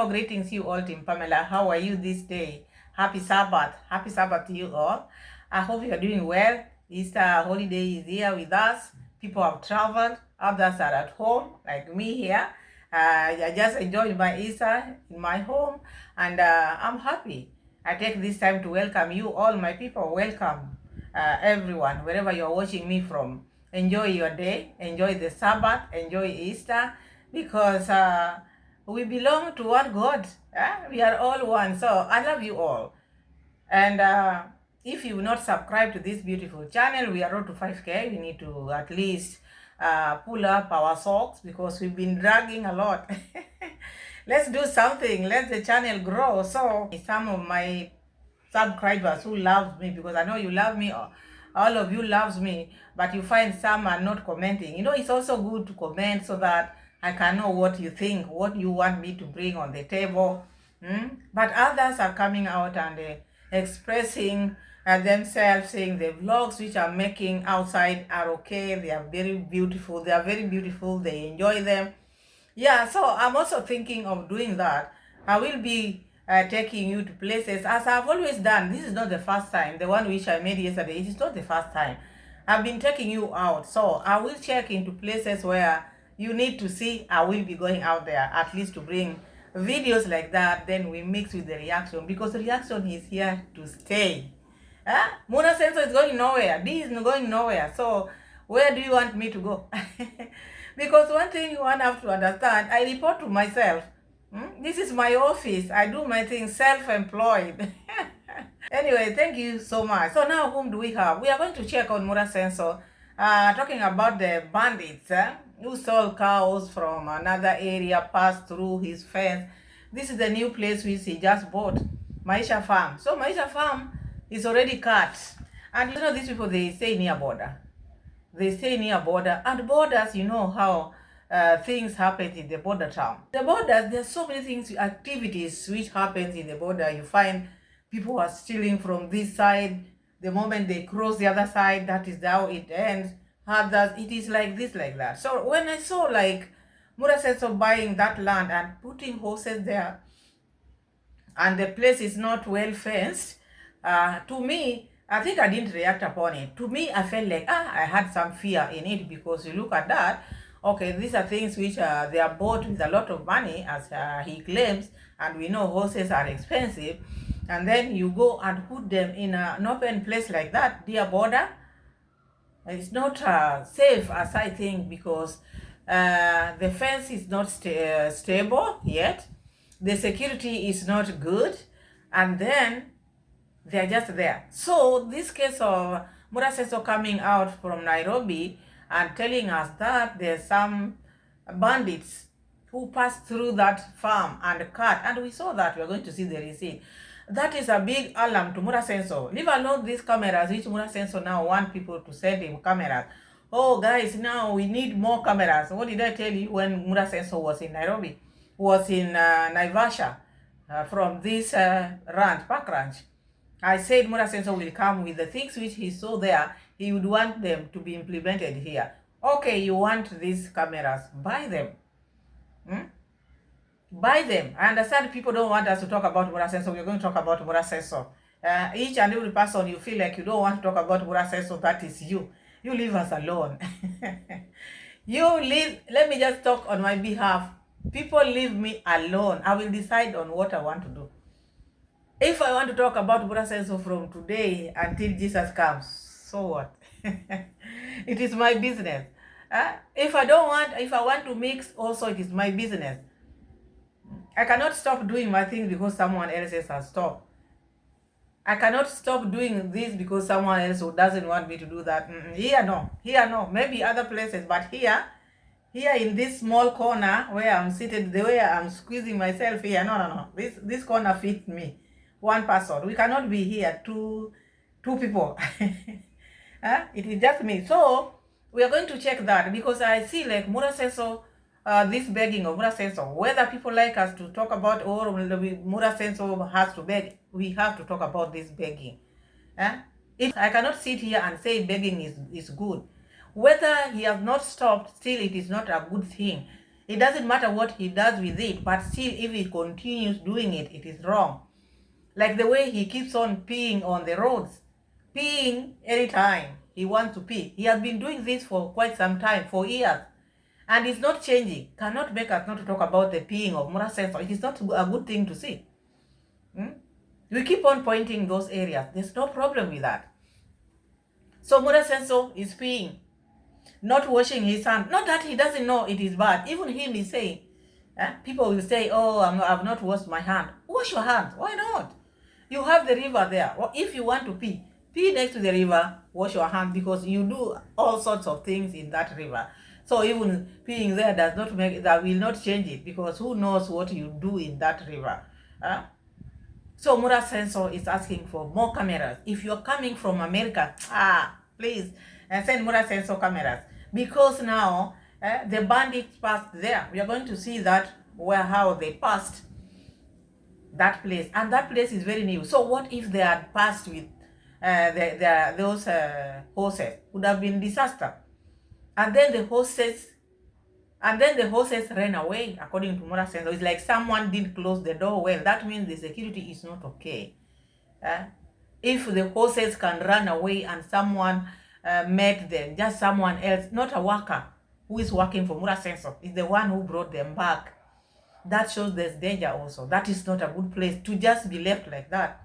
Hello, greetings you all, Team Pamela. How are you this day? Happy Sabbath. Happy Sabbath to you all. I hope you are doing well. Easter holiday is here with us. People have traveled. Others are at home, like me here. I just enjoyed my Easter in my home, and I'm happy. I take this time to welcome you all, my people. Welcome, everyone, wherever you're watching me from. Enjoy your day. Enjoy the Sabbath. Enjoy Easter, because we belong to one God. We are all one. So I love you all. And if you not subscribe to this beautiful channel, we are road to 5K. We need to at least pull up our socks, because we've been dragging a lot. Let's do something. Let the channel grow. So some of my subscribers who loves me, because I know you love me, all of you loves me, but you find some are not commenting. It's also good to comment, so that I can know what you think, what you want me to bring on the table. But others are coming out and expressing themselves, saying the vlogs which I'm making outside are okay, they are very beautiful, they enjoy them. Yeah, so I'm also thinking of doing that. I will be taking you to places as I've always done. This is not the first time. The one which I made yesterday, it is not the first time. I've been taking you out. So I will check into places where you need to see. I will be going out there at least to bring videos like that. Then we mix with the reaction, because the reaction is here to stay. Muna Sensor is going nowhere. This is going nowhere. So where do you want me to go? Because one thing you want to have to understand, I report to myself. This is my office. I do my thing self-employed. Anyway, thank you so much. So now whom do we have? We are going to check on Mura Sensor, talking about the bandits who stole cows from another area, passed through his fence. This is the new place which he just bought, Maisha Farm. So Maisha Farm is already cut. And these people, they stay near border. They stay near border, and borders, how things happen in the border town. The borders, there's so many things, activities which happens in the border. You find people are stealing from this side. The moment they cross the other side, that is how it ends. Others, it is like this, like that. So when I saw like Muraso buying that land and putting horses there, and the place is not well fenced, to me, I think I didn't react upon it. To me, I felt like, I had some fear in it, because you look at that, okay, these are things which they are bought with a lot of money, as he claims, and we know horses are expensive, and then you go and put them in an open place like that, near border. It's not safe, as I think, because the fence is not stable yet, the security is not good, and then they're just there. So this case of Muraso coming out from Nairobi and telling us that there's some bandits who passed through that farm and cut, and we saw that. We're going to see the receipt. That is a big alarm to Muraso. Leave alone these cameras, which Muraso now want people to send him cameras. Oh guys, now we need more cameras. What did I tell you when Muraso was in Nairobi? Was in Naivasha, from this park ranch. I said Muraso will come with the things which he saw there. He would want them to be implemented here. Okay, you want these cameras, buy them. Buy them. I understand people don't want us to talk about Muraso. We're going to talk about Muraso. Each and every person you feel like you don't want to talk about Muraso, that is you. You leave us alone. You leave. Let me just talk on my behalf. People leave me alone. I will decide on what I want to do. If I want to talk about Muraso from today until Jesus comes, so what? It is my business. If I want to mix, also it is my business. I cannot stop doing my things because someone else has stopped. I cannot stop doing this because someone else who doesn't want me to do that. Here no. Maybe other places, but here in this small corner where I'm seated, the way I'm squeezing myself here, no. This corner fits me. One person. We cannot be here two people. It is just me. So we are going to check that, because I see like Muraso, this begging of Muraso, whether people like us to talk about, or Muraso has to beg, we have to talk about this begging. If I cannot sit here and say begging is good, whether he has not stopped, still it is not a good thing. It doesn't matter what he does with it, but still, if he continues doing it, it is wrong. Like the way he keeps on peeing on the roads, peeing anytime he wants to pee. He has been doing this for quite some time, for years, and it's not changing. Cannot make us not to talk about the peeing of Muraso. It is not a good thing to see. We keep on pointing those areas. There's no problem with that. So Muraso is peeing, not washing his hands. Not that he doesn't know it is bad. Even him is saying, people will say, oh, I've not washed my hand. Wash your hands. Why not? You have the river there. Or if you want to pee next to the river, wash your hands, because you do all sorts of things in that river. So even peeing there does not make, that will not change it, because who knows what you do in that river. So Muraso is asking for more cameras. If you're coming from America, please send Muraso cameras, because now the bandits passed there. We are going to see that how they passed that place, and that place is very new. So what if they had passed with those horses? Would have been disaster. And then the horses ran away, according to Muraso. It's like someone didn't close the door well. That means the security is not okay. If the horses can run away and someone met them, just someone else, not a worker who is working for Muraso, is the one who brought them back. That shows there's danger also. That is not a good place to just be left like that.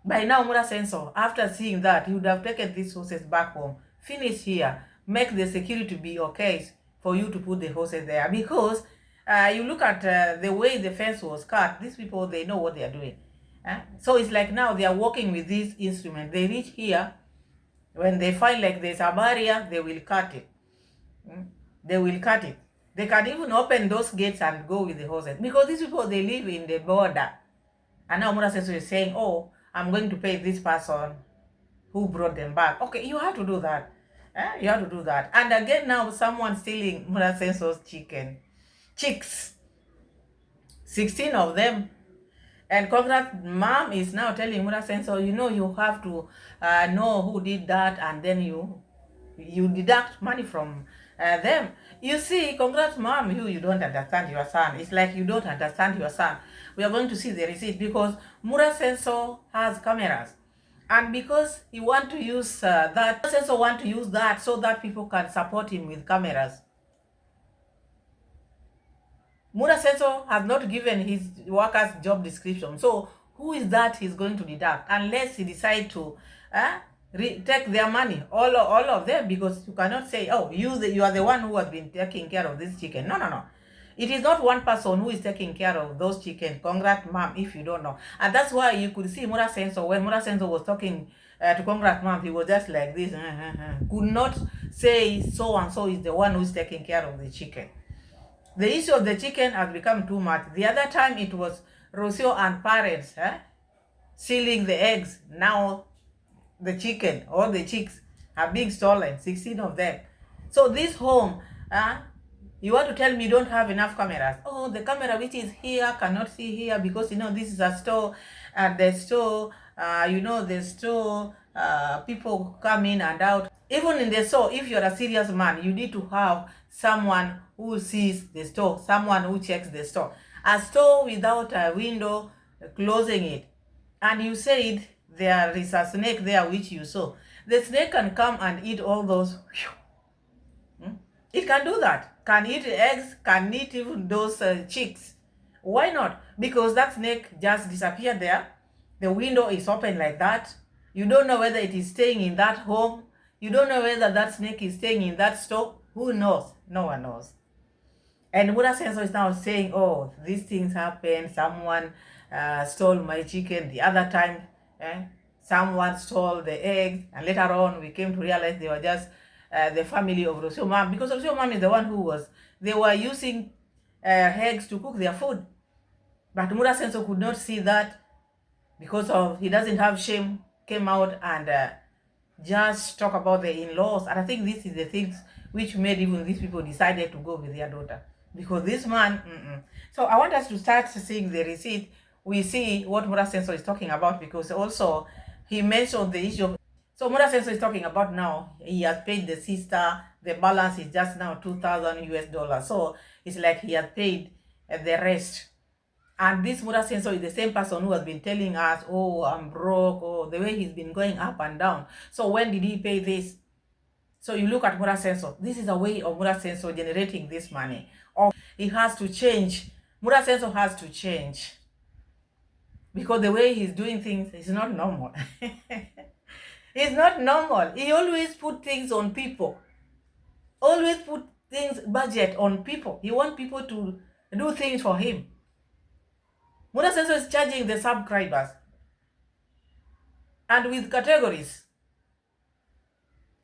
By now, Muraso, after seeing that, he would have taken these horses back home, finish here, make the security be okay for you to put the horses there. Because you look at the way the fence was cut, these people, they know what they are doing. So it's like now they are working with this instrument. They reach here, when they find like there's a barrier, they will cut it. They will cut it. They can even open those gates and go with the horses, because these people, they live in the border. And now Muraso is saying, oh, I'm going to pay this person who brought them back. Okay, you have to do that. You have to do that. And again, now someone stealing Muraso's chicks. 16 of them. And Conmum is now telling Muraso, you have to know who did that, and then you deduct money from them. You see, Mom, you don't understand your son. It's like you don't understand your son. We are going to see the receipt, because Muraso has cameras. And because he want to use that, Muraso want to use that so that people can support him with cameras. Muraso has not given his workers job description. So who is that he's going to deduct? Unless he decide to take their money, all of them, because you cannot say, oh, you are the one who has been taking care of this chicken. No. It is not one person who is taking care of those chickens. Mom, if you don't know. And that's why you could see Muraso, when Muraso was talking to Mom, he was just like this. Could not say so and so is the one who is taking care of the chicken. The issue of the chicken has become too much. The other time it was Rocio and parents stealing the eggs. Now the chicken, all the chicks are being stolen, 16 of them. So this home, you want to tell me you don't have enough cameras? Oh, the camera which is here cannot see here, because this is a store, and the store, the store, people come in and out. Even in the store, if you're a serious man, you need to have someone who sees the store, someone who checks the store. A store without a window, closing it, and you said there is a snake there which you saw. The snake can come and eat all those. It can do that. Can eat eggs, can eat even those chicks. Why not? Because that snake just disappeared there. The window is open like that. You don't know whether it is staying in that home. You don't know whether that snake is staying in that store. Who knows? No one knows. And Muraso is now saying, oh, these things happen. Someone stole my chicken. The other time, someone stole the eggs. And later on, we came to realize they were just the family of Rocio Mom. Because Rocio Mom is the one they were using eggs to cook their food. But Muraso could not see that, because he doesn't have shame, came out and just talk about the in-laws. And I think this is the things which made even these people decided to go with their daughter. Because this man, So I want us to start seeing the receipt. We see what Muraso is talking about, because also he mentioned the issue of, So Muraso is talking about now, he has paid the sister, the balance is just now 2,000 US dollars. So it's like he has paid the rest. And this Muraso is the same person who has been telling us, oh, I'm broke, oh, the way he's been going up and down. So when did he pay this? So you look at Muraso. This is a way of Muraso generating this money. Or he has to change. Muraso has to change. Because the way he's doing things is not normal. It's not normal. He always put things on people. Always put things, budget on people. He wants people to do things for him. Muraso is charging the subscribers. And with categories.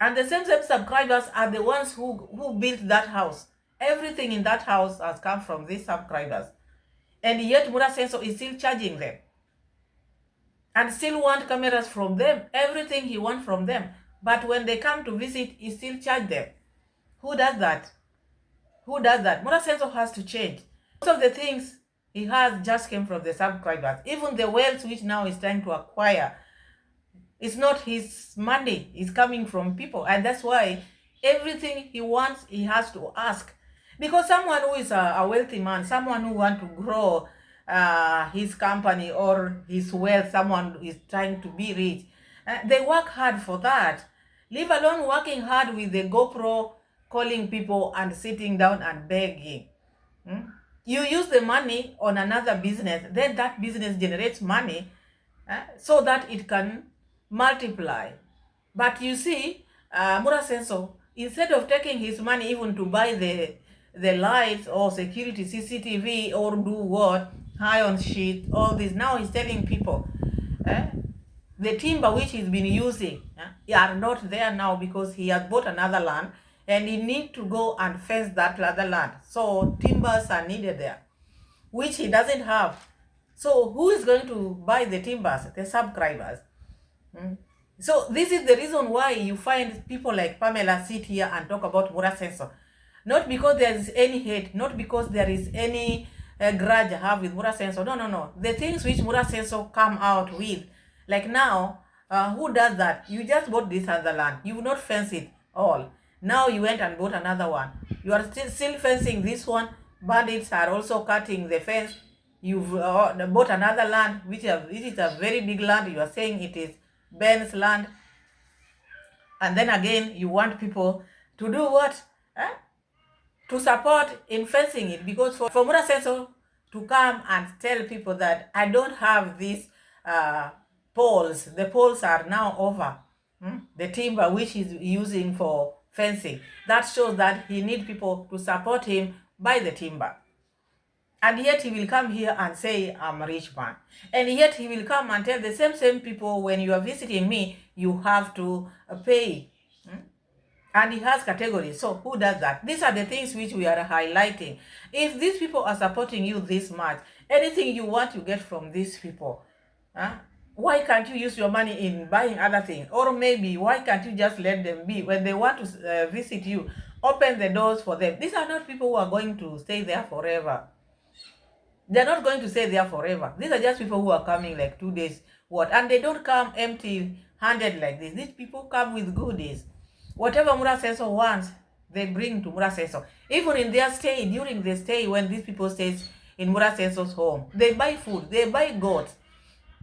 And the same subscribers are the ones who built that house. Everything in that house has come from these subscribers. And yet Muraso is still charging them. And still want cameras from them. Everything he wants from them. But when they come to visit, he still charge them. Who does that? Who does that? Muraso has to change. Most of the things he has just came from the subscribers. Even the wealth which now is trying to acquire, it's not his money. It's coming from people. And that's why everything he wants, he has to ask. Because someone who is a wealthy man, someone who wants to grow his company or his wealth, someone who is trying to be rich, they work hard for that. Leave alone working hard with the GoPro, calling people and sitting down and begging. You use the money on another business, then that business generates money so that it can multiply. But you see, Muraso, instead of taking his money even to buy the lights or security, CCTV, or do what, iron sheet, all this, now he's telling people, the timber which he's been using are not there now because he has bought another land and he need to go and fence that other land. So timbers are needed there, which he doesn't have. So who is going to buy the timbers? The subscribers. So this is the reason why you find people like Pamela sit here and talk about Muraso. Not because there is any hate, not because there is any grudge I have with Muraso. No. The things which Muraso come out with, like now, who does that? You just bought this other land. You will not fence it all. Now you went and bought another one. You are still fencing this one. Bandits are also cutting the fence. You've bought another land, which is a very big land. You are saying it is Ben's land. And then again, you want people to do what? To support in fencing it. Because for Muraso to come and tell people that I don't have these poles, the poles are now over. The timber which he's using for fencing. That shows that he needs people to support him buy the timber. And yet he will come here and say, I'm a rich man. And yet he will come and tell the same people, when you are visiting me, you have to pay. And he has categories. So who does that? These are the things which we are highlighting. If these people are supporting you this much, anything you want to get from these people, why can't you use your money in buying other things? Or maybe why can't you just let them be? When they want to visit you, open the doors for them. These are not people who are going to stay there forever. They're not going to stay there forever. These are just people who are coming like 2 days. And they don't come empty-handed like this. These people come with goodies. Whatever Muraso wants, they bring to Muraso. Even in their stay, during the stay, when these people stay in Muraso's home, they buy food, they buy goats,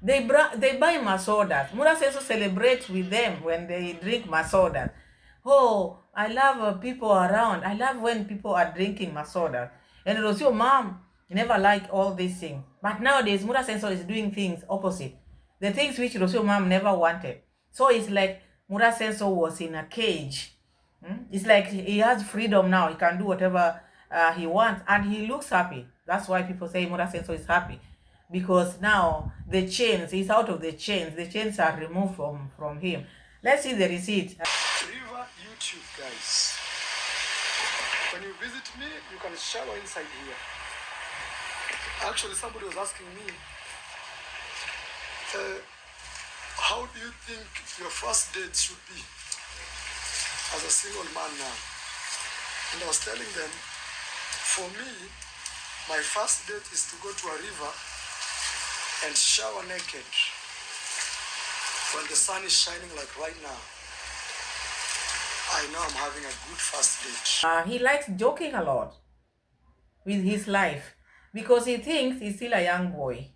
they buy masodas. Muraso celebrates with them when they drink masodas. Oh, I love people around. I love when people are drinking masodas. And Rocio mom never liked all these things. But nowadays, Muraso is doing things opposite. The things which Rocio mom never wanted. So it's like Muraso was in a cage. It's like he has freedom now. He can do whatever he wants. And he looks happy. That's why people say Muraso is happy. Because now the chains, he's out of the chains. The chains are removed from him. Let's see the receipt. River YouTube, guys. When you visit me, you can shower inside here. Actually, somebody was asking me, how do you think your first date should be as a single man now? And I was telling them, for me, my first date is to go to a river and shower naked. when the sun is shining like right now, I know I'm having a good first date. He likes joking a lot with his life because he thinks he's still a young boy.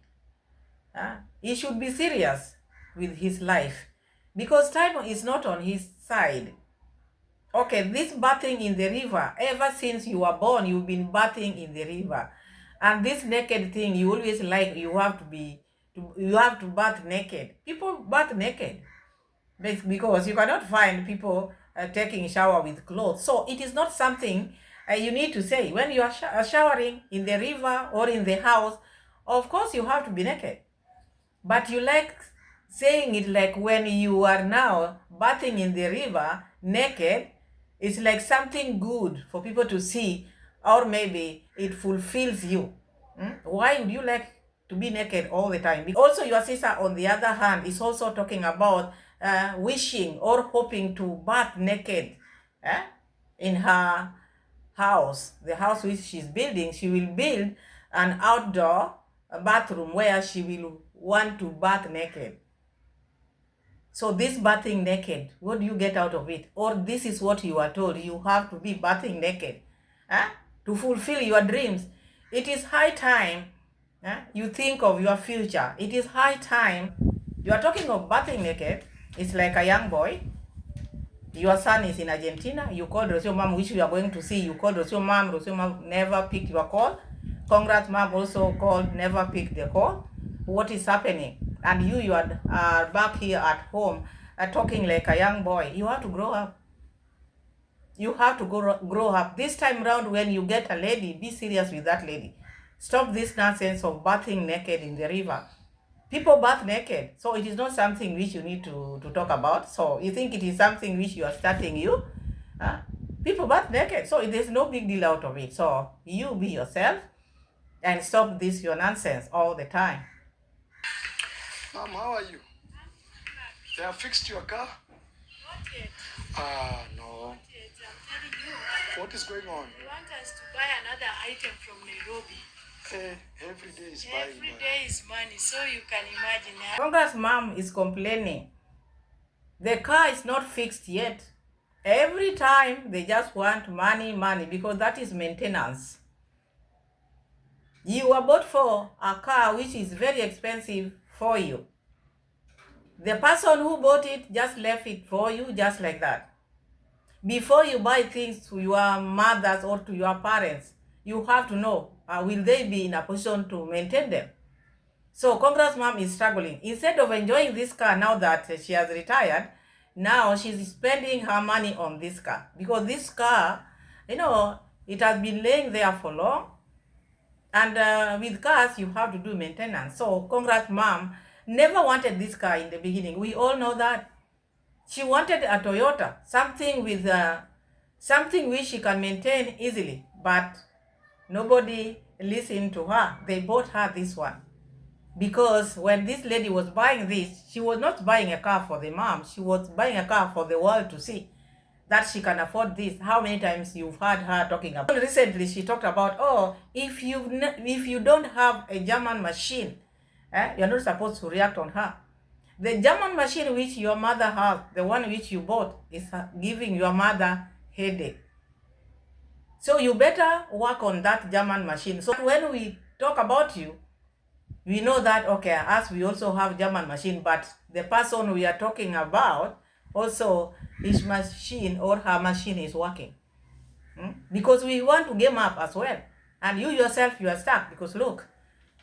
He should be serious with his life because time is not on his side. Okay, this bathing in the river, ever since you were born, you've been bathing in the river. And this naked thing, you always like, you have to bath naked. People bath naked because you cannot find people taking shower with clothes. So it is not something you need to say. When you are showering in the river or in the house, of course you have to be naked. But you like saying it like when you are now bathing in the river naked, it's like something good for people to see, or maybe it fulfills you. Why would you like to be naked all the time? Also, your sister, on the other hand, is also talking about wishing or hoping to bath naked in her house. The house which she's building, she will build an outdoor bathroom where she will want to bath naked. So this bathing naked, what do you get out of it? Or this is what you are told, you have to be bathing naked to fulfill your dreams. It is high time you think of your future. It is high time. You are talking of bathing naked. It's like a young boy. Your son is in Argentina. You called Rocio mom, which you are going to see. You called Rocio mom. Rocio mom never picked your call. Congrats mom also called, never picked the call. What is happening? And you are back here at home talking like a young boy. You have to grow up. You have to grow up. This time around, when you get a lady, be serious with that lady. Stop this nonsense of bathing naked in the river. People bath naked, so it is not something which you need to talk about. So you think it is something which you are starting you? People bath naked, so there's no big deal out of it. So you be yourself and stop this your nonsense all the time. Mom, how are you? They have fixed your car? Not yet. No. Not yet. I'm telling you. What is going on? They want us to buy another item from Nairobi. Every day is buying. Every day is money, so you can imagine. Congrats mom is complaining. The car is not fixed yet. Every time they just want money, because that is maintenance. You were bought for a car which is very expensive for you. The person who bought it just left it for you just like that. Before you buy things to your mothers or to your parents, you have to know, will they be in a position to maintain them? So Congrats mom is struggling. Instead of enjoying this car now that she has retired, now she's spending her money on this car. Because this car, it has been laying there for long. And with cars, you have to do maintenance. So Congrats mom never wanted this car in the beginning. We all know that. She wanted a Toyota, something with something which she can maintain easily. But nobody listened to her. They bought her this one. Because when this lady was buying this, she was not buying a car for the mom. She was buying a car for the world to see that she can afford this. How many times you've heard her talking about? Recently, she talked about, if you don't have a German machine, you're not supposed to react on her. The German machine which your mother has, the one which you bought, is giving your mother headache. So you better work on that German machine. So when we talk about you, we know that, okay, us, we also have German machine, but the person we are talking about, also his machine or her machine is working. Because we want to game up as well. And you yourself, you are stuck because look,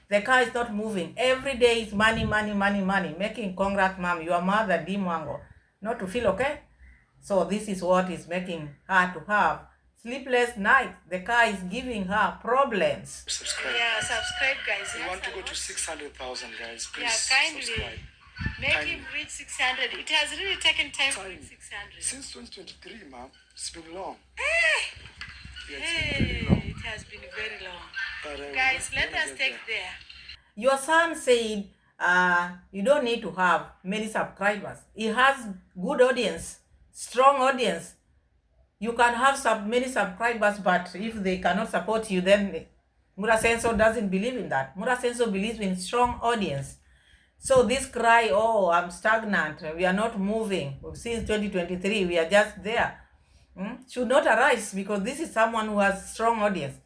the car is not moving. Every day is money, making Congrats mom, your mother, Dimwango, not to feel okay. So this is what is making her to have sleepless nights. The car is giving her problems. Subscribe. Yeah, subscribe, guys. We want to go to 600,000, guys. Please Yeah, kindly subscribe. make Kindly. him reach 600. It has really taken time to reach 600. Since 2023, ma'am, it's been long. Yeah, it's Hey, been very long. it has been very long. But, Guys, we're let gonna us get take there. there. Your son said you don't need to have many subscribers. He has good audience, strong audience. You can have many subscribers, but if they cannot support you, then Muraso doesn't believe in that. Muraso believes in strong audience. So this cry, oh, I'm stagnant, we are not moving. Since 2023, we are just there. Should not arise, because this is someone who has strong audience.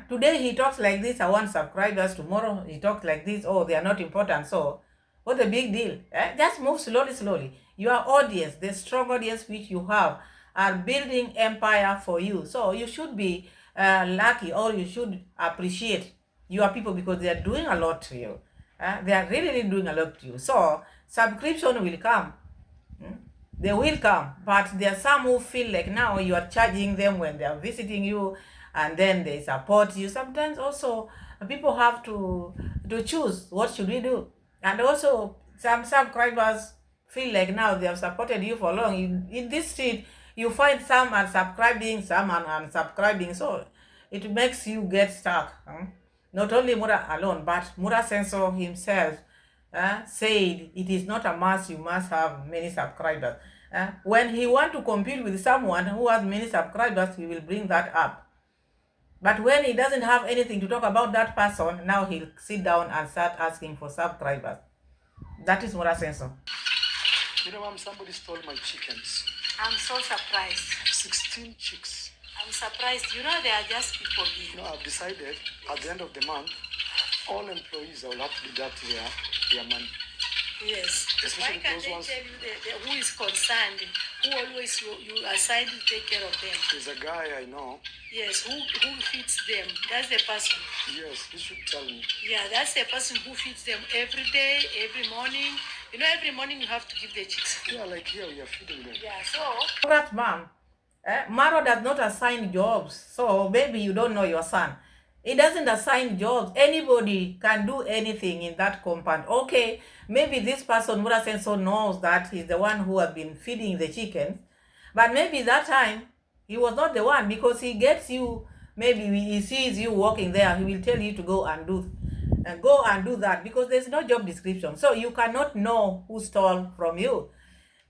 Today he talks like this, I want subscribers. Tomorrow he talks like this, oh, they are not important. So what a big deal? Just move slowly, slowly. Your audience, the strong audience which you have, are building empire for you. So you should be lucky, or you should appreciate your people, because they are doing a lot to you. They are really, really doing a lot to you. So subscription will come. They will come, but there are some who feel like now you are charging them when they are visiting you, and then they support you. Sometimes also people have to choose what should we do. And also some subscribers feel like now they have supported you for long. In this street you find some are subscribing, some are unsubscribing, so it makes you get stuck. Not only Mura alone, but Muraso himself said it is not a must, you must have many subscribers. When he want to compete with someone who has many subscribers, he will bring that up. But when he doesn't have anything to talk about that person, now he'll sit down and start asking for subscribers. That is Muraso. You know, Mom, somebody stole my chickens. I'm so surprised. 16 chicks. I'm surprised. You know, they are just people here. You know, I've decided at the end of the month, all employees will have to deduct their money. Yes. Especially Why can't those they ones. tell you who is concerned, who always you assigned to take care of them? There's a guy I know. Yes, who feeds them? That's the person. Yes, he should tell me. Yeah, that's the person who feeds them every day, every morning. You know, every morning you have to give the chicks food. Yeah, like here we are feeding them. Yeah, so Congrats, mom. Maro does not assign jobs, so maybe you don't know your son. He doesn't assign jobs. Anybody can do anything in that compound. Okay, maybe this person, Muraso, knows that he's the one who has been feeding the chickens, but maybe that time he was not the one, because he gets you, maybe he sees you walking there, he will tell you to go and do that, because there's no job description. So you cannot know who stole from you.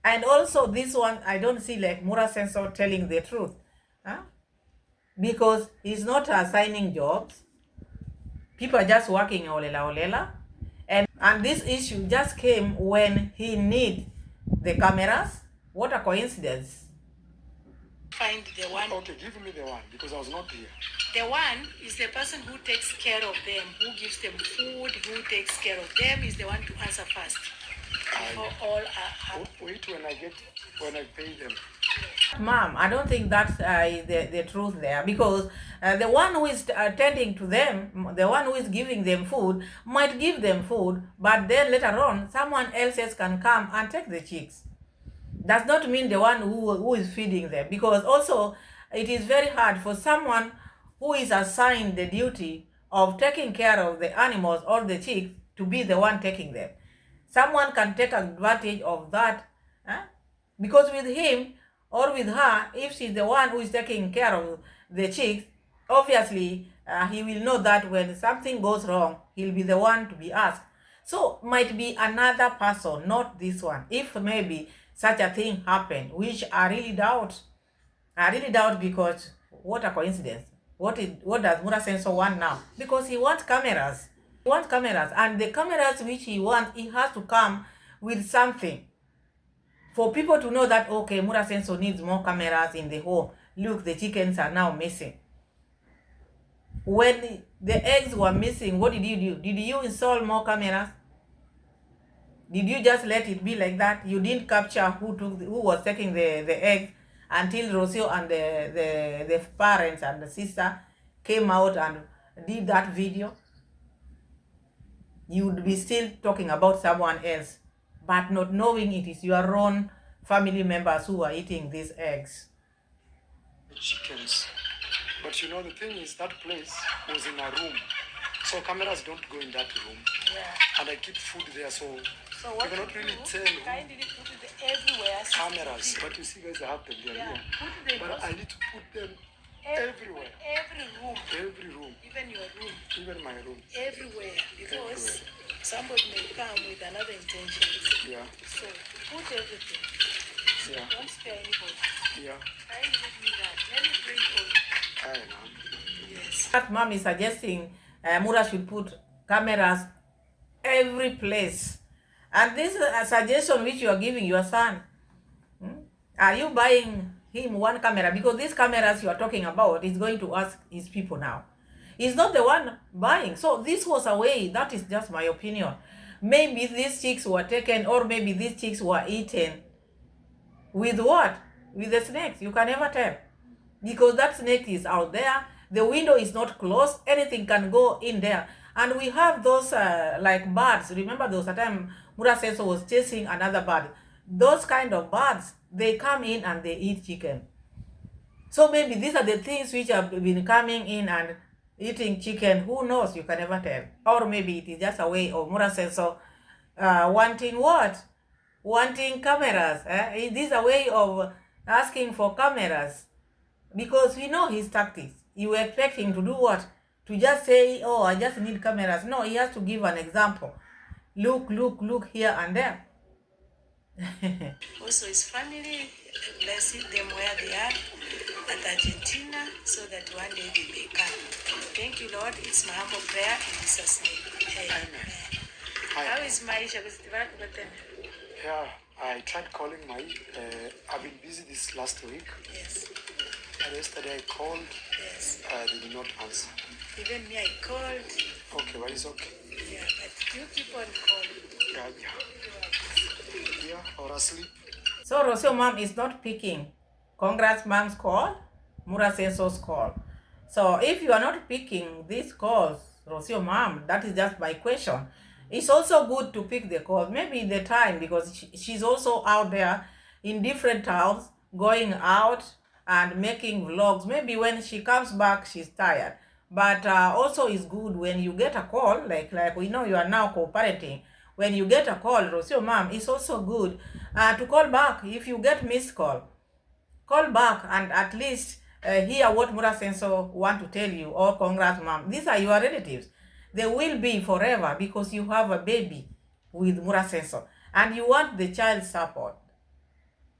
And also this one, I don't see like Muraso telling the truth. Because he's not assigning jobs. People are just working olela. And this issue just came when he need the cameras. What a coincidence. find the one. Okay, give me the one, because I was not here. The one is the person who takes care of them, who gives them food, who takes care of them, is the one to answer first. Before all are Wait when I pay them. Mom, I don't think that is the truth there, because the one who is tending to them, the one who is giving them food, might give them food, but then later on, someone else can come and take the chicks. Does not mean the one who is feeding them, because also it is very hard for someone who is assigned the duty of taking care of the animals or the chicks to be the one taking them. Someone can take advantage of that, because with him or with her, if she's the one who is taking care of the chicks, obviously he will know that when something goes wrong, he'll be the one to be asked. So might be another person, not this one. If maybe such a thing happened, which I really doubt, because what a coincidence. What does Muraso want now? Because he wants cameras. He wants cameras, and the cameras which he wants, he has to come with something for people to know that, okay, Muraso needs more cameras in the home. Look, the chickens are now missing. When the eggs were missing, what did you do? Did you install more cameras? Did you just let it be like that? You didn't capture who was taking the eggs until Rocio and the parents and the sister came out and did that video? You would be still talking about someone else, but not knowing it is your own family members who are eating these eggs. Chickens. But you know, the thing is, that place was in a room, so cameras don't go in that room. yeah. And I keep food there, so what you cannot you really do, tell you kindly put it everywhere. cameras. But you see, guys, I have them there. Yeah, Here. put them But I need to put them everywhere. Every room, Every room, even your room, even my room. everywhere, because Everywhere. somebody may come with another intention. Yeah, So put everything. yeah, Don't spare anybody. yeah. Kindly give me that. Let me bring for you. I know. Yes. That mom is suggesting Mura should put cameras every place And this suggestion which you are giving your son, are you buying him one camera? Because these cameras you are talking about is going to ask his people now. He's not the one buying. So this was a way. That is just my opinion. Maybe these chicks were taken, or maybe these chicks were eaten with what? With the snakes. You can never tell. Because that snake is out there. The window is not closed. Anything can go in there. And we have those like birds. Remember there was a time Muraso was chasing another bird. Those kind of birds, they come in and they eat chicken. So maybe these are the things which have been coming in and eating chicken. Who knows? You can never tell. Or maybe it is just a way of Muraso wanting what? Wanting cameras. It is a way of asking for cameras. Because we know his tactics. You expect him to do what? To just say, oh, I just need cameras. No, he has to give an example. Look here and there. Also, his family, bless them where they are at Argentina, so that one day they may come. Thank you, Lord. It's my humble prayer in Jesus' name. Amen. How is maisha? Yeah, I tried calling my. I've been busy this last week. Yes. And yesterday I called. Yes. They did not answer. Even me, I called. Okay, well, it's okay. Yeah, but you keep on calling. Yeah, or asleep. So Rocio mom is not picking Congrats mom's call, Muraso's call. So if you are not picking these calls, Rocio mom, that is just my question. It's also good to pick the call, maybe the time, because she's also out there in different towns, going out and making vlogs. Maybe when she comes back, she's tired. But also it's good when you get a call, like we know you are now co-parenting. When you get a call, Rocio mom, it's also good to call back. If you get missed call back and at least hear what Muraso want to tell you, or Congrats mom. These are your relatives. They will be forever because you have a baby with Muraso and you want the child support.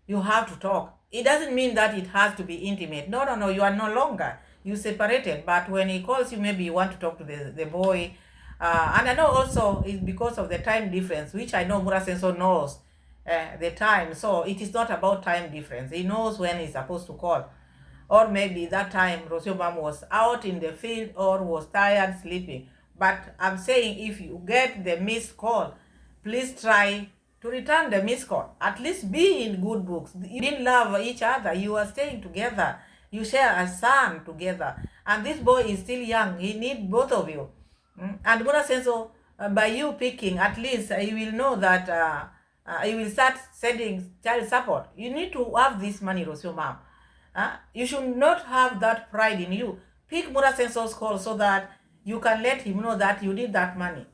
You have to talk. It doesn't mean that it has to be intimate. No, you are no longer. You separated. But when he calls you, maybe you want to talk to the boy. And I know also it's because of the time difference, which I know Muraso knows the time. So it is not about time difference. He knows when he's supposed to call. Or maybe that time Rocio mom was out in the field or was tired sleeping. But I'm saying if you get the missed call, please try to return the missed call. At least be in good books. You didn't love each other. You are staying together. You share a son together. And this boy is still young. He needs both of you. And Muraso, by you picking, at least you will know that you will start sending child support. You need to have this money, Rocio mom. You should not have that pride in you. Pick Muraso's call so that you can let him know that you need that money.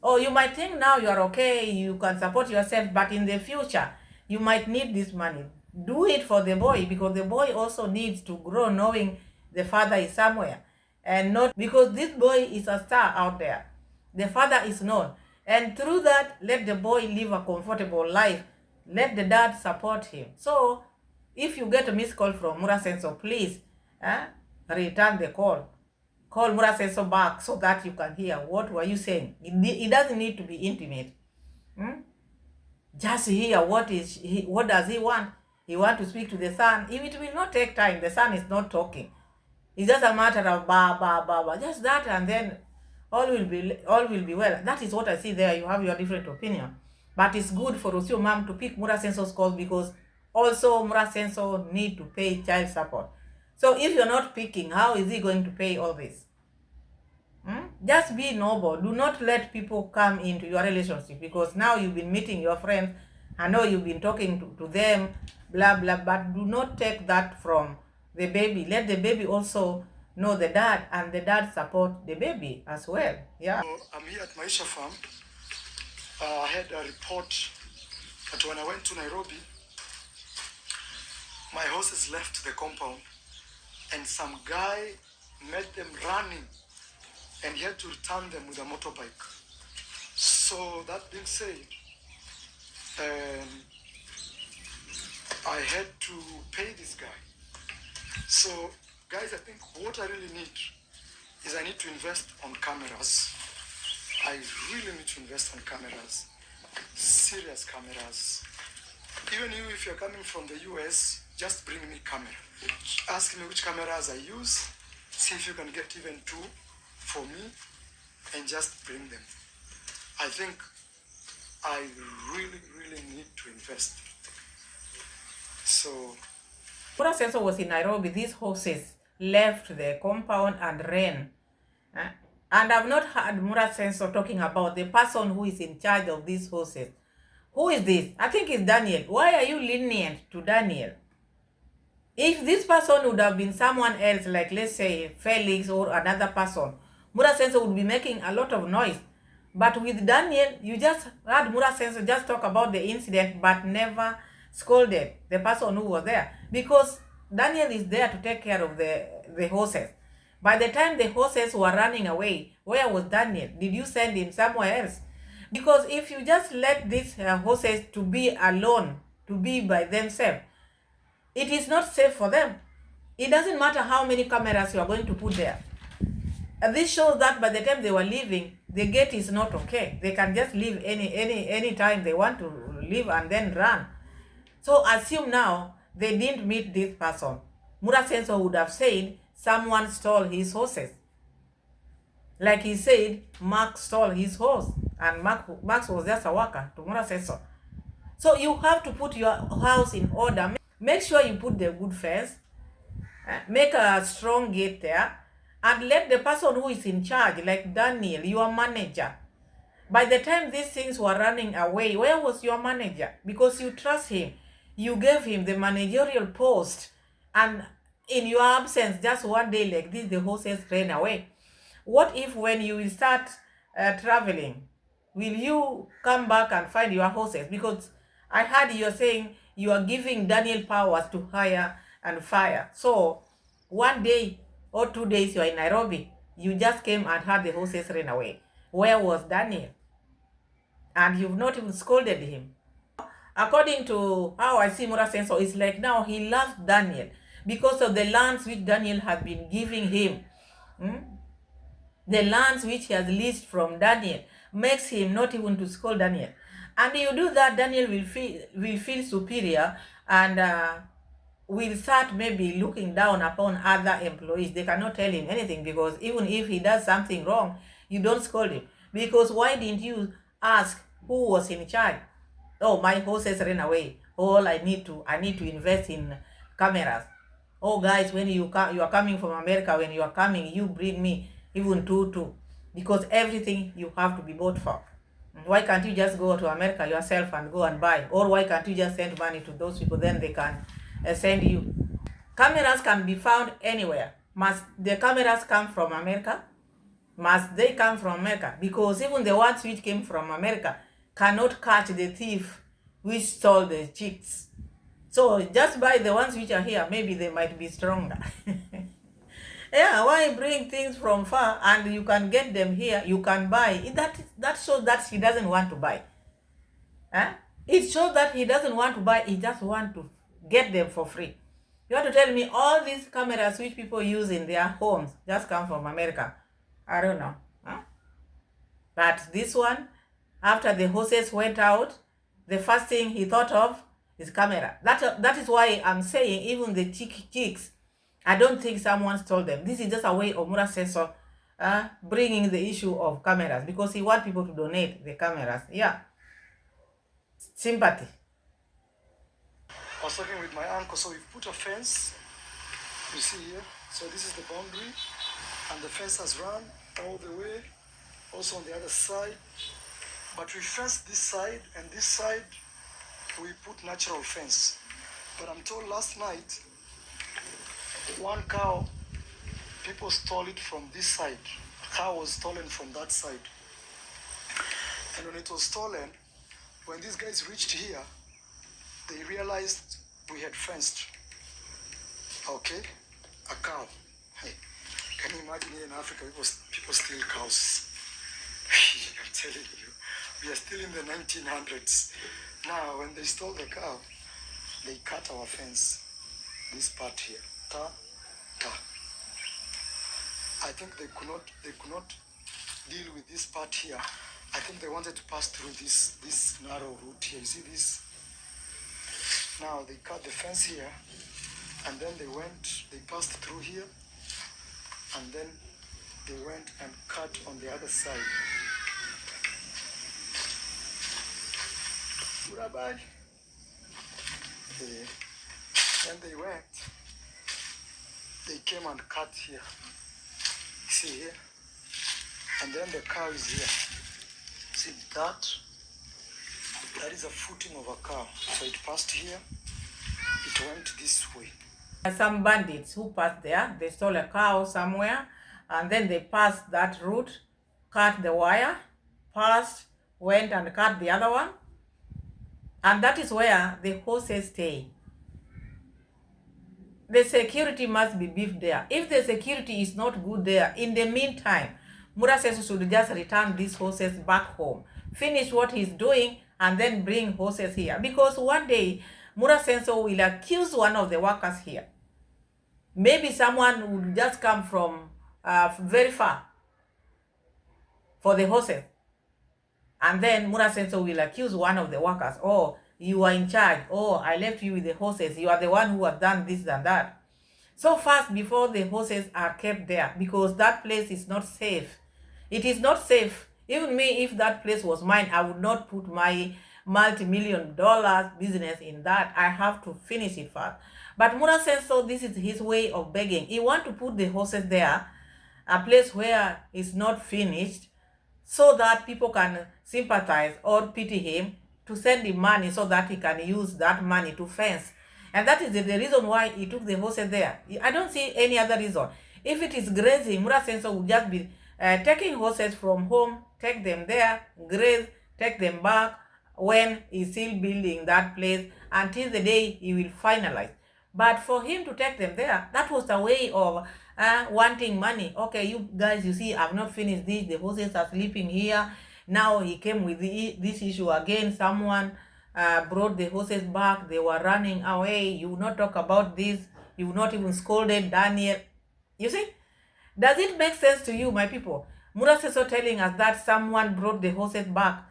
Or you might think now you are okay, you can support yourself, but in the future, you might need this money. Do it for the boy, because the boy also needs to grow knowing the father is somewhere. And not because this boy is a star out there. The father is known. And through that, let the boy live a comfortable life. Let the dad support him. So, if you get a missed call from Muraso, please return the call. Call Muraso back so that you can hear what were you saying. It doesn't need to be intimate. Just hear what does he want. He want to speak to the son. If it will not take time, the son is not talking. It's just a matter of ba, just that, and then all will be well. That is what I see there. You have your different opinion, but it's good for Rocio mom to pick Muraso's calls, because also Muraso need to pay child support. So if you're not picking, how is he going to pay all this? Just be noble. Do not let people come into your relationship, because now you've been meeting your friends. I know you've been talking to them, blah, blah, but do not take that from the baby. Let the baby also know the dad, and the dad support the baby as well. Yeah. So I'm here at Maisha farm. I had a report that when I went to Nairobi, my horses left the compound and some guy met them running and he had to return them with a motorbike. So that being said, I had to pay this guy. So guys, I think what I really need is I need to invest on cameras. I really need to invest on cameras. serious cameras. Even you, if you're coming from the US, just bring me camera. Ask me which cameras I use. See if you can get even 2 for me, and just bring them. I think I really need to invest. So Muraso was in Nairobi. These horses left the compound and ran. And I've not heard Muraso talking about the person who is in charge of these horses. Who is this? I think it's Daniel. Why are you lenient to Daniel? If this person would have been someone else, like let's say Felix or another person, Muraso would be making a lot of noise. But with Daniel, you just heard Muraso just talk about the incident, but never scolded the person who was there. Because Daniel is there to take care of the horses. By the time the horses were running away, where was Daniel? Did you send him somewhere else? Because if you just let these horses to be alone, to be by themselves, it is not safe for them. It doesn't matter how many cameras you are going to put there. And this shows that by the time they were leaving, the gate is not okay. They can just leave any time they want to leave and then run. So assume now they didn't meet this person. Muraso would have said someone stole his horses. Like he said, Mark stole his horse, and Max was just a worker to Muraso. So you have to put your house in order. Make sure you put the good fence, make a strong gate there, and let the person who is in charge, like Daniel, your manager. By the time these things were running away, where was your manager? Because you trust him. You gave him the managerial post, and in your absence, just one day like this, the horses ran away. What if when you will start traveling, will you come back and find your horses? Because I heard you're saying you are giving Daniel powers to hire and fire. So one day or 2 days you're in Nairobi, you just came and had the horses ran away. Where was Daniel? And you've not even scolded him. According to how I see Muraso, it's like now he loves Daniel because of the lands which Daniel has been giving him. The lands which he has leased from Daniel makes him not even to scold Daniel. And you do that, Daniel will feel superior and will start maybe looking down upon other employees. They cannot tell him anything because even if he does something wrong, you don't scold him. Because why didn't you ask who was in charge? Oh, my horses ran away. All I need to invest in cameras. Oh, guys, when you are coming from America, when you are coming, you bring me even two, because everything you have to be bought for. Why can't you just go to America yourself and go and buy? Or why can't you just send money to those people, then they can send you? Cameras can be found anywhere. Must the cameras come from America? Must they come from America? Because even the ones which came from America cannot catch the thief which stole the chicks. So just buy the ones which are here. Maybe they might be stronger. Yeah, why bring things from far and you can get them here, you can buy. That shows that he doesn't want to buy. It shows that he doesn't want to buy, he just wants to get them for free. You want to tell me all these cameras which people use in their homes just come from America? I don't know. But this one, after the horses went out, the first thing he thought of is camera. That is why I'm saying even the chicks, I don't think someone stole them. This is just a way of Muraso bringing the issue of cameras because he wants people to donate the cameras. Yeah. Sympathy. I was talking with my uncle, so we put a fence, you see here. So this is the boundary, and the fence has run all the way, also on the other side. But we fenced this side, and this side, we put natural fence. But I'm told last night, one cow, people stole it from this side. A cow was stolen from that side. And when it was stolen, when these guys reached here, they realized we had fenced. Okay, a cow. Hey, can you imagine here in Africa, people steal cows? I'm telling you, we are still in the 1900s. Now, when they stole the cow, they cut our fence, this part here. I think they could not deal with this part here, I think they wanted to pass through this narrow route here. You see this? Now they cut the fence here, and then they passed through here, and then they went and cut on the other side. Then they came and cut here. See here? And then the cow is here. See that? That is a footing of a cow. So it passed here, it went this way. Some bandits who passed there, they stole a cow somewhere, and then they passed that route, cut the wire, passed, went and cut the other one. And that is where the horses stay. The security must be beefed there. If the security is not good there, in the meantime, Muraso should just return these horses back home, finish what he's doing, and then bring horses here. Because one day, Muraso will accuse one of the workers here. Maybe someone would just come from very far for the horses. And then Muraso will accuse one of the workers, oh, you are in charge. Oh, I left you with the horses. You are the one who has done this and that. So fast before the horses are kept there, because that place is not safe. It is not safe. Even me, if that place was mine, I would not put my multi-million-dollar business in that. I have to finish it first. But Muraso, this is his way of begging. He wants to put the horses there, a place where it's not finished, so that people can sympathize or pity him, to send him money so that he can use that money to fence. And that is the reason why he took the horses there. I don't see any other reason. If it is grazing, Muraso would just be taking horses from home, take them there, graze, take them back when he's still building that place until the day he will finalize. But for him to take them there, that was a way of wanting money. Okay, you guys, you see, I've not finished this. The horses are sleeping here. Now he came with this issue again. Someone brought the horses back. They were running away. You will not talk about this. You will not even scolded Daniel. You see? Does it make sense to you, my people? Muraso telling us that someone brought the horses back,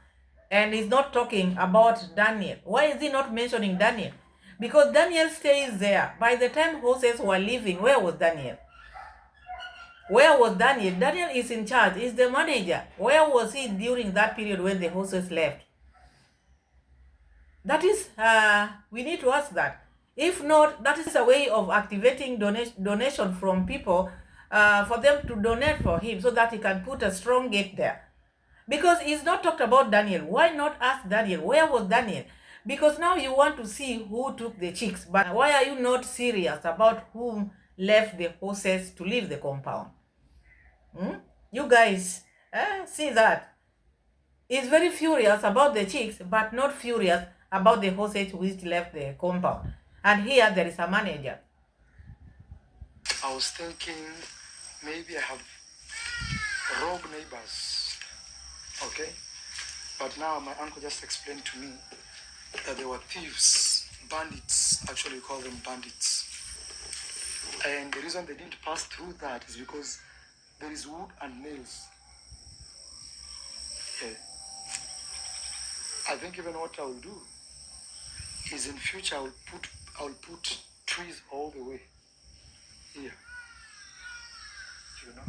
and he's not talking about Daniel. Why is he not mentioning Daniel? Because Daniel stays there. By the time horses were leaving, where was Daniel? Where was Daniel? Daniel is in charge. He's the manager. Where was he during that period when the horses left? That is, we need to ask that. If not, that is a way of activating donation from people for them to donate for him so that he can put a strong gate there. Because he's not talked about Daniel. Why not ask Daniel? Where was Daniel? Because now you want to see who took the chicks. But why are you not serious about whom left the horses to leave the compound? You guys see that? He's very furious about the chicks, but not furious about the horses which left the compound. And here there is a manager. I was thinking maybe I have rogue neighbors, okay? But now my uncle just explained to me that they were thieves, bandits. Actually, we call them bandits. And the reason they didn't pass through that is because there is wood and nails. Okay. I think even what I will do is in future I will put trees all the way here. You know.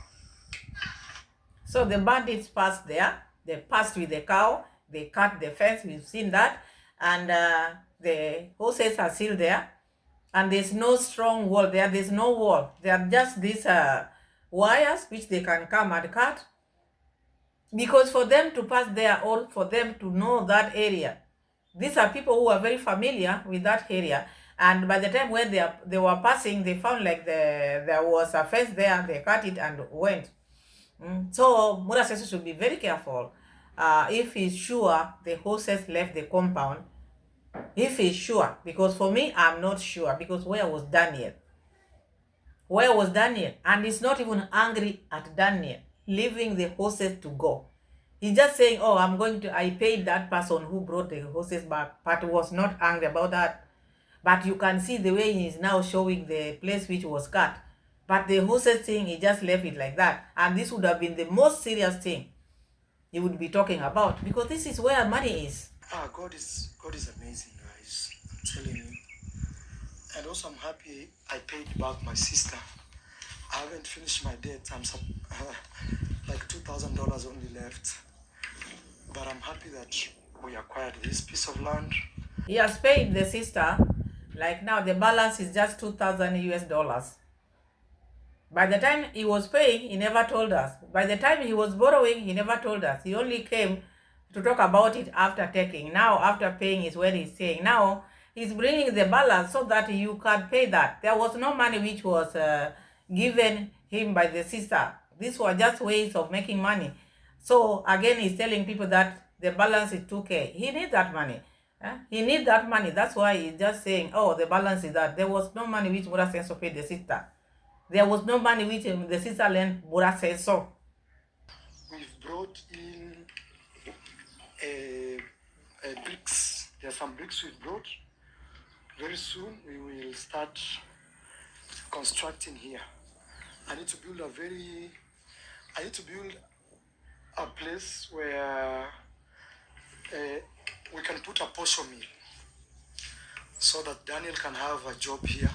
So the bandits passed there. They passed with the cow. They cut the fence. We've seen that. And the horses are still there. And there's no strong wall there. There's no wall. There are just these wires which they can come and cut. Because for them to pass there or for them to know that area, these are people who are very familiar with that area. And by the time when they were passing, they found like there was a fence there. They cut it and went. So Muraso should be very careful. If he's sure the horses left the compound, if he's sure, because for me, I'm not sure, because where was Daniel? Where was Daniel? And he's not even angry at Daniel leaving the horses to go. He's just saying, oh, I paid that person who brought the horses back, but was not angry about that. But you can see the way he's now showing the place which was cut. But the horses thing, he just left it like that. And this would have been the most serious thing. he would be talking about, because this is where money is. God is amazing, guys. I'm telling you. And also, I'm happy I paid back my sister. I haven't finished my debt. I'm like $2,000 only left. But I'm happy that we acquired this piece of land. He has paid the sister. Like now, the balance is just 2,000 US dollars. By the time he was paying, he never told us. By the time he was borrowing, he never told us. He only came to talk about it after taking. Now, after paying is when he's saying. Now, he's bringing the balance so that you can pay that. There was no money which was given him by the sister. These were just ways of making money. So, again, he's telling people that the balance is 2K. He needs that money. He needs that money. That's why he's just saying, oh, the balance is that. There was no money which Muraso paid the sister. There was no money which the sister lent Muraso. We've brought in bricks. There are some bricks we've brought. Very soon we will start constructing here. I need to build a place where we can put a posho mill so that Daniel can have a job here.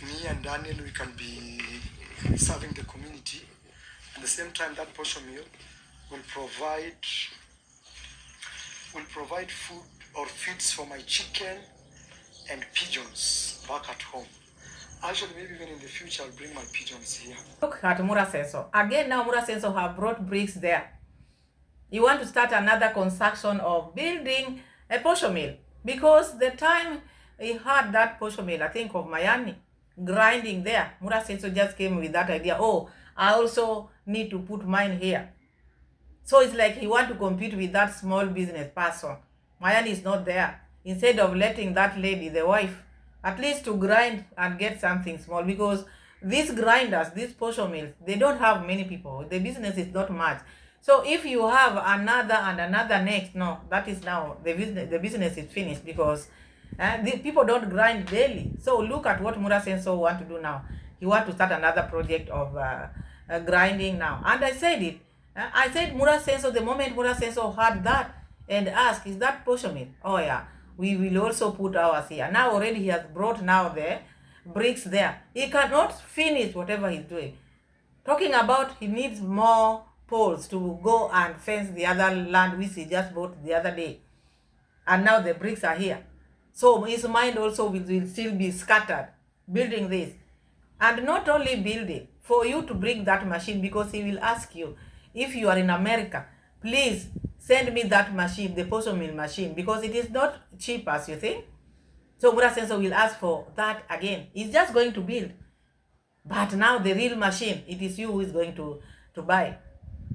Me and Daniel, we can be serving the community. At the same time, that posho mill will provide food or feeds for my chicken and pigeons back at home. Actually, maybe even in the future, I'll bring my pigeons here. Look at Muraso. Again, now Muraso have brought bricks there. You want to start another construction of building a posho mill, because the time he had that posho mill, I think of Miami, grinding there, Muraso just came with that idea. Oh, I also need to put mine here. So it's like he want to compete with that small business person. Miami is not there. Instead of letting that lady, the wife, at least to grind and get something small, because these grinders, these posho mills, they don't have many people. The business is not much. So if you have another and another next, no, that is now the business is finished, because the people don't grind daily. So look at what Muraso want to do now. He want to start another project of grinding now. And I said it. I said Muraso, the moment Muraso heard that and asked, is that posho mill? Oh yeah, we will also put ours here. Now already he has brought now the bricks there. He cannot finish whatever he's doing. Talking about he needs more poles to go and fence the other land which he just bought the other day. And now the bricks are here. So his mind also will still be scattered building this. And not only building, for you to bring that machine, because he will ask you, if you are in America, please send me that machine, the posho mill machine, because it is not cheap as you think. So Muraso will ask for that again. He's just going to build. But now the real machine, it is you who is going to buy.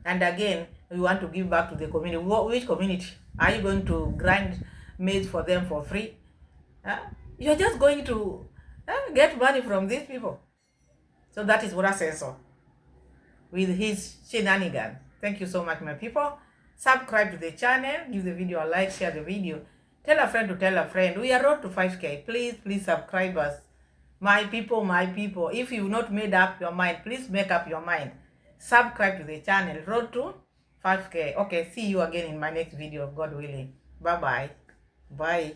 And again, we want to give back to the community. Which community? Are you going to grind maize for them for free? You're just going to get money from these people. So that is Muraso with his shenanigans. Thank you so much, my people. Subscribe to the channel, give the video a like, share the video, tell a friend to tell a friend. We are road to 5K. Please subscribe us. My people, if you've not made up your mind, please make up your mind. Subscribe to the channel, road to 5K. Okay, see you again in my next video, God willing. Bye-bye. Bye.